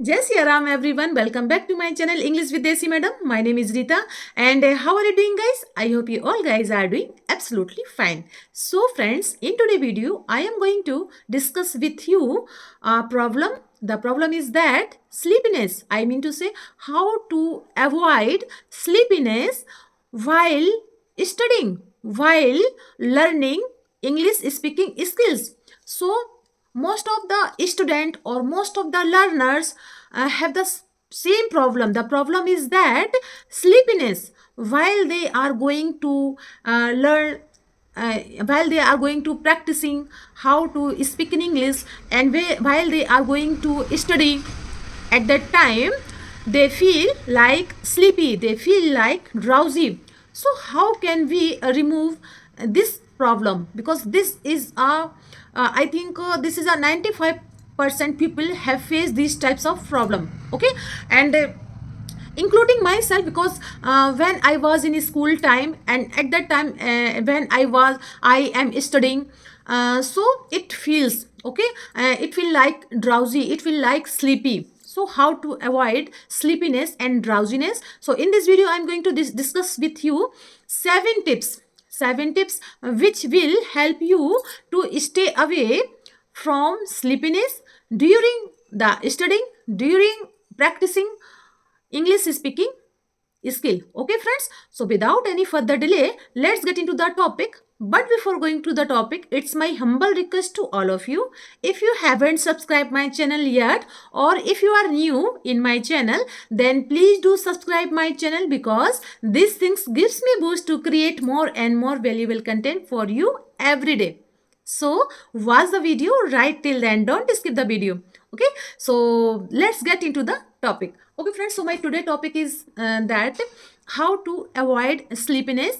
Jai Shri Ram everyone. Welcome back to my channel English with Desi Madam. My name is Rita and how are you doing guys? I hope you all guys are doing absolutely fine. So friends, in today's video I am going to discuss with you a problem. The problem is that sleepiness. I mean to say how to avoid sleepiness while studying, while learning English speaking skills. So most of the student or most of the learners have the same problem. The problem is that sleepiness while they are going to learn, while they are going to practicing how to speak in English, and while they are going to study, at that time they feel like sleepy, they feel like drowsy. So how can we remove this problem? Because this is a I think this is a 95% people have faced these types of problem. Okay, and including myself, because when I was in school time, and at that time when I am studying, so it feels okay, it feel like drowsy, it feel like sleepy. So how to avoid sleepiness and drowsiness? So in this video I'm going to discuss with you seven tips which will help you to stay away from sleepiness during the studying, during practicing English speaking skill. Okay, friends. So, without any further delay, let's get into the topic. But before going to the topic, it's my humble request to all of you. If you haven't subscribed my channel yet, or if you are new in my channel, then please do subscribe my channel, because these things gives me boost to create more and more valuable content for you every day. So watch the video right till the end. Don't skip the video. Okay. So let's get into the topic. Okay, friends. So my today topic is that how to avoid sleepiness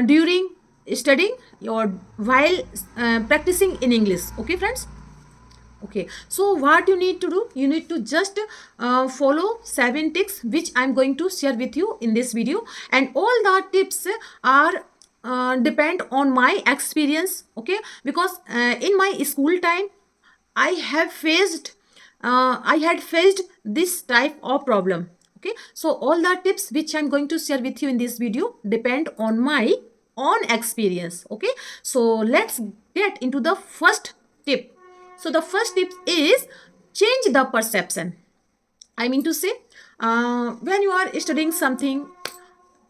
during studying or while practicing in English. Okay, friends. Okay, so what you need to do, you need to just follow 7 tips which I'm going to share with you in this video, and all the tips are depend on my experience. Okay, because in my school time I had faced this type of problem. Okay, so all the tips which I'm going to share with you in this video depend on my own experience. Okay, so let's get into the first tip. So the first tip is change the perception. I mean to say, when you are studying something,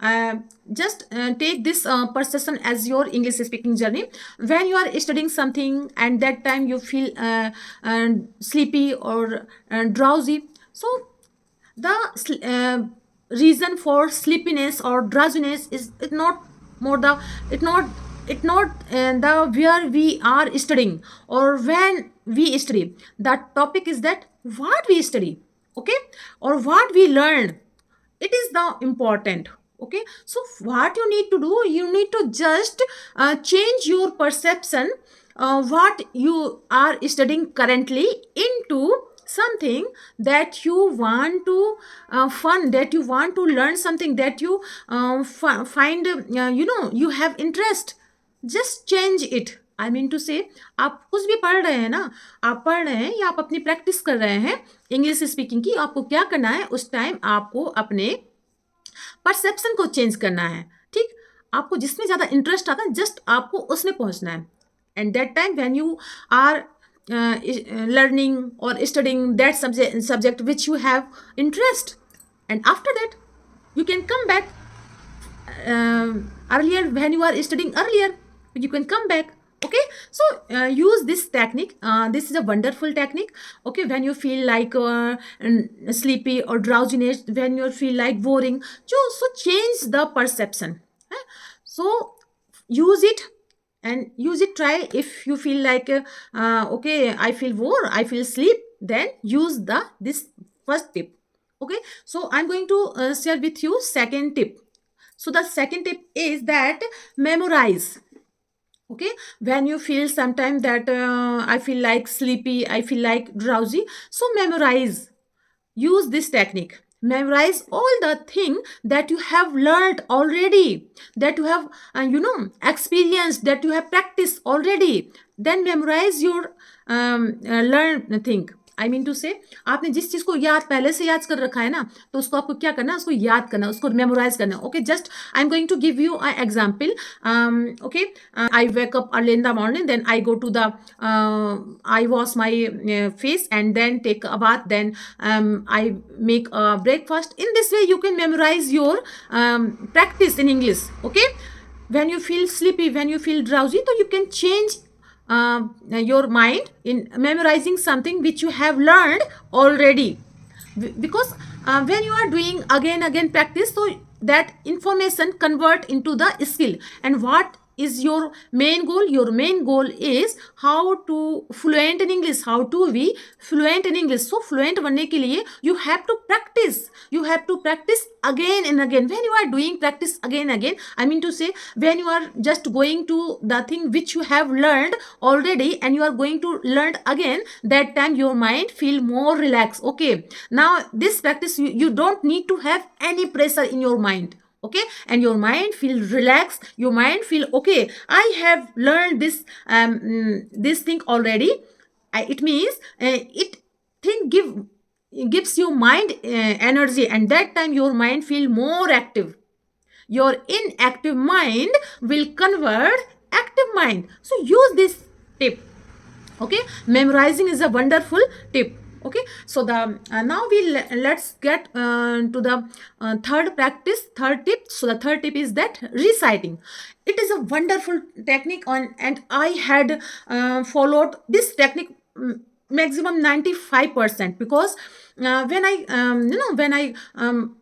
uh, just take this perception as your English speaking journey. When you are studying something and that time you feel sleepy or drowsy, so the reason for sleepiness or drowsiness is it not more the it not it not the where we are studying or when we study. The topic is that what we study, okay, or what we learn, it is the important. Okay, so what you need to do, you need to just change your perception, what you are studying currently, into something that you want to fun, that you want to learn something, that you find you have interest. Just change it. I mean to say आप कुछ भी पढ़ रहे हैं ना, आप पढ़ रहे हैं या आप अपनी प्रैक्टिस कर रहे हैं इंग्लिश स्पीकिंग की, आपको क्या करना है, उस टाइम आपको अपने परसेप्शन को चेंज करना है. ठीक, आपको जिसमें ज़्यादा इंटरेस्ट आता है जस्ट आपको उसमें पहुंचना है. And that time when you are learning or studying that subject which you have interest, and after that you can come back earlier. When you are studying earlier, you can come back. Okay, so use this technique. This is a wonderful technique. Okay, when you feel like sleepy or drowsiness, when you feel like boring, so change the perception. So use it, and use it. Try. If you feel like okay, I feel bored, I feel sleep, then use this first tip. Okay, so I'm going to share with you second tip. So the second tip is that memorize. Okay, when you feel sometime that I feel like sleepy, I feel like drowsy, so memorize. Use this technique. Memorize all the thing that you have learned already, that you have experienced, that you have practiced already. Then memorize your learn thing. I mean to say आपने जिस चीज को याद पहले से याद कर रखा है ना, तो उसको आपको क्या करना है, उसको याद करना, उसको मेमोराइज करना. Okay, just I am going to give you a example. Okay, I wake up early in the morning, then I go to the I wash my face and then take a bath, then I make a breakfast. In this way you can memorize your practice in English. Okay, when you feel sleepy, when you feel drowsy, so you can change your mind in memorizing something which you have learned already. Because when you are doing again practice, so that information convert into the skill. And what is your main goal? Your main goal is how to fluent in English, how to be fluent in English. So fluent बनने के लिए you have to practice, you have to practice again and again. When you are doing practice again again, I mean to say, when you are just going to the thing which you have learned already and you are going to learn again, that time your mind feel more relaxed. Okay, now this practice, you don't need to have any pressure in your mind. Okay, and your mind feel relaxed, your mind feel okay, I have learned this thing already. It means it thing gives your mind energy, and that time your mind feel more active. Your inactive mind will convert active mind. So use this tip. Okay, memorizing is a wonderful tip. Okay, so the now let's get to the third tip. So the third tip is that reciting. It is a wonderful technique on, and I had followed this technique maximum 95%. Because when I when I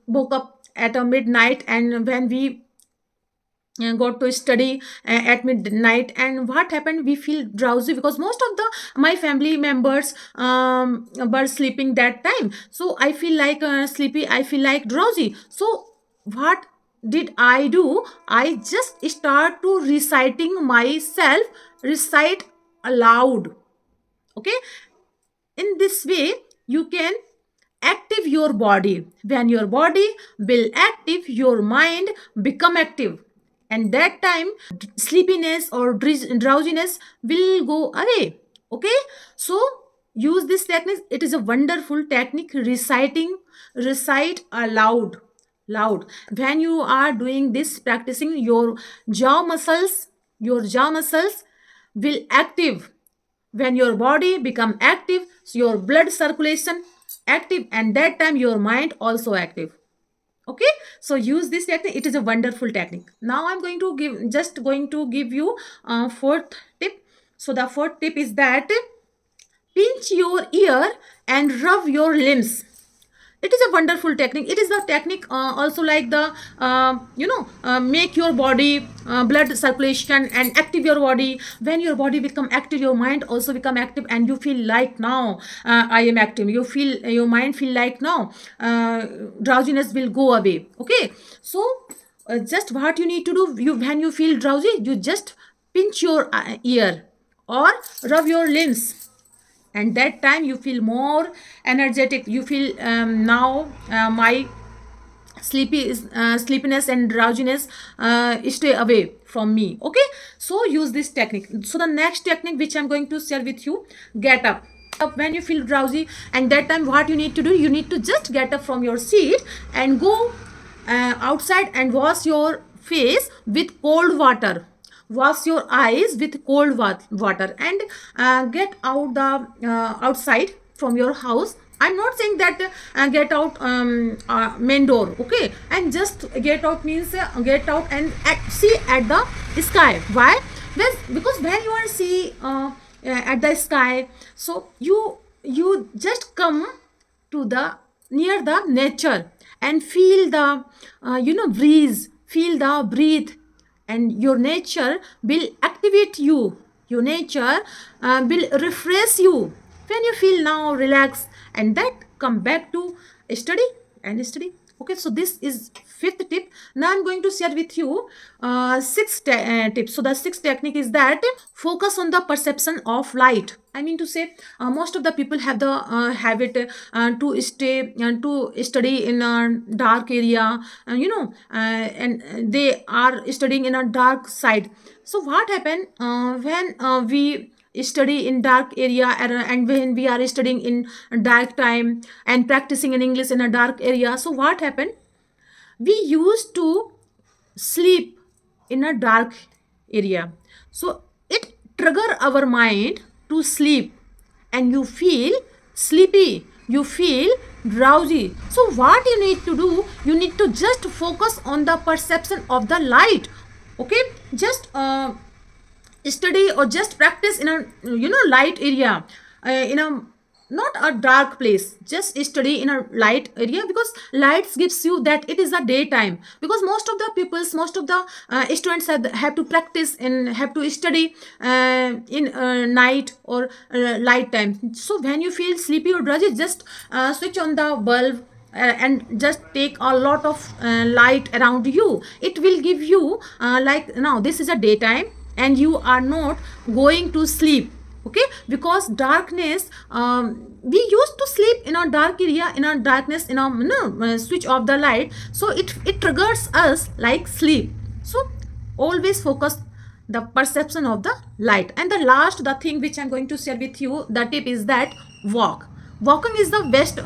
woke up at a midnight, and when we got to study at midnight, and what happened, we feel drowsy because most of the my family members were sleeping that time. So I feel like sleepy, I feel like drowsy. So what did I do? I just start to reciting myself, recite aloud. Okay, in this way you can active your body. When your body will active, your mind become active, and that time sleepiness or drowsiness will go away. Okay, so use this technique. It is a wonderful technique, reciting. Recite aloud, loud. When you are doing this, practicing, your jaw muscles will active. When your body become active, so your blood circulation active, and that time your mind also active. Okay, so use this technique. It is a wonderful technique. Now I'm going to give you fourth tip. So the fourth tip is that pinch your ear and rub your limbs. It is a wonderful technique. It is the technique also like the make your body blood circulation and active your body. When your body become active, your mind also become active, and you feel like now I am active. You feel, your mind feel like now drowsiness will go away. Okay, so just what you need to do, you when you feel drowsy, you just pinch your ear or rub your limbs, and that time you feel more energetic. You feel now my sleepiness and drowsiness stay away from me. Okay, so use this technique. So the next technique which I'm going to share with you, get up. When you feel drowsy, and that time what you need to do, you need to just get up from your seat and go outside and wash your face with cold water, wash your eyes with cold water, and get out the outside from your house. I'm not saying that get out main door. Okay, and just get out means get out and see at the sky. Why? Because when you are see at the sky, so you just come to the near the nature and feel the breeze, feel the breathe, and your nature will activate you, your nature will refresh you. When you feel now relaxed, and that come back to study and study. Okay, so this is fifth tip. Now I'm going to share with you sixth tips. So the sixth technique is that focus on the perception of light. I mean to say, most of the people have the habit to stay to study in a dark area, and they are studying in a dark side. So what happened when we study in dark area, and when we are studying in dark time and practicing in English in a dark area, so what happened? We used to sleep in a dark area, so it trigger our mind to sleep, and you feel sleepy, you feel drowsy. So what you need to do, you need to just focus on the perception of the light. Okay, just study or just practice in a light area, in a not a dark place, just study in a light area, because lights gives you that it is a daytime, because most of the peoples, most of the students have to practice and have to study in night or light time. So when you feel sleepy or drowsy, just switch on the bulb and just take a lot of light around you. It will give you like, now this is a daytime and you are not going to sleep. Okay, because darkness, we used to sleep in a dark area, in a darkness, in a switch off the light, so it triggers us like sleep. So always focus the perception of the light. And the last, the thing which I'm going to share with you, the tip is that walking is the best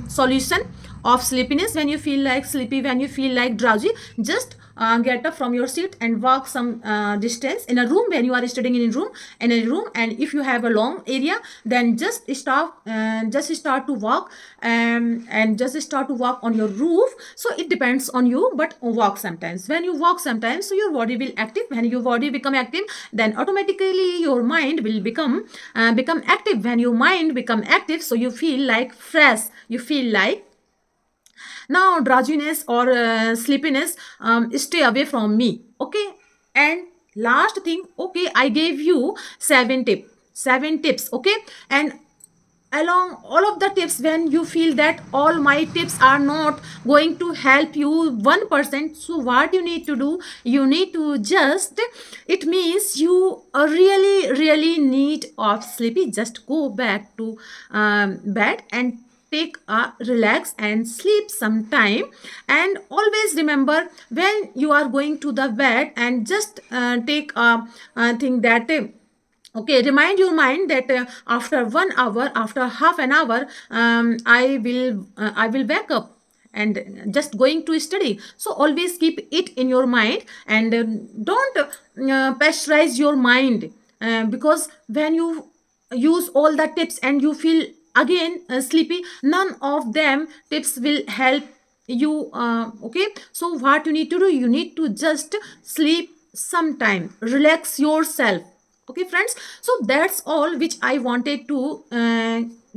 solution of sleepiness. When you feel like sleepy, when you feel like drowsy, just get up from your seat and walk some distance in a room. When you are studying in a room, and if you have a long area, then just stop, just start to walk, and just start to walk on your roof. So it depends on you, but walk sometimes. When you walk sometimes, so your body will active. When your body become active, then automatically your mind will become active. When your mind become active, so you feel like fresh, you feel like now drowsiness or sleepiness stay away from me. Okay, and last thing, okay, I gave you seven tips. Okay, and along all of the tips, when you feel that all my tips are not going to help you 1%, so what you need to do, you need to just, it means you are really need of sleepy, just go back to bed and take a relax and sleep sometime. And always remember, when you are going to the bed, and just take a thing that okay, remind your mind that after 1 hour, after half an hour, I will wake up and just going to study. So always keep it in your mind, and don't pasteurize your mind, because when you use all the tips and you feel again sleepy, none of them tips will help you. Okay, so what you need to do, you need to just sleep sometime, relax yourself. Okay friends, so that's all which I wanted to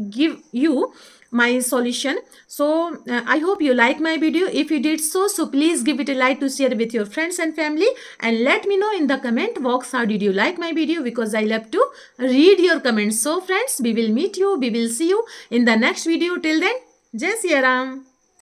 give you my solution. So I hope you like my video. If you did so, please give it a like to share with your friends and family, and let me know in the comment box how did you like my video, because I love to read your comments. So friends, we will meet you, we will see you in the next video. Till then, Jai Siya Ram.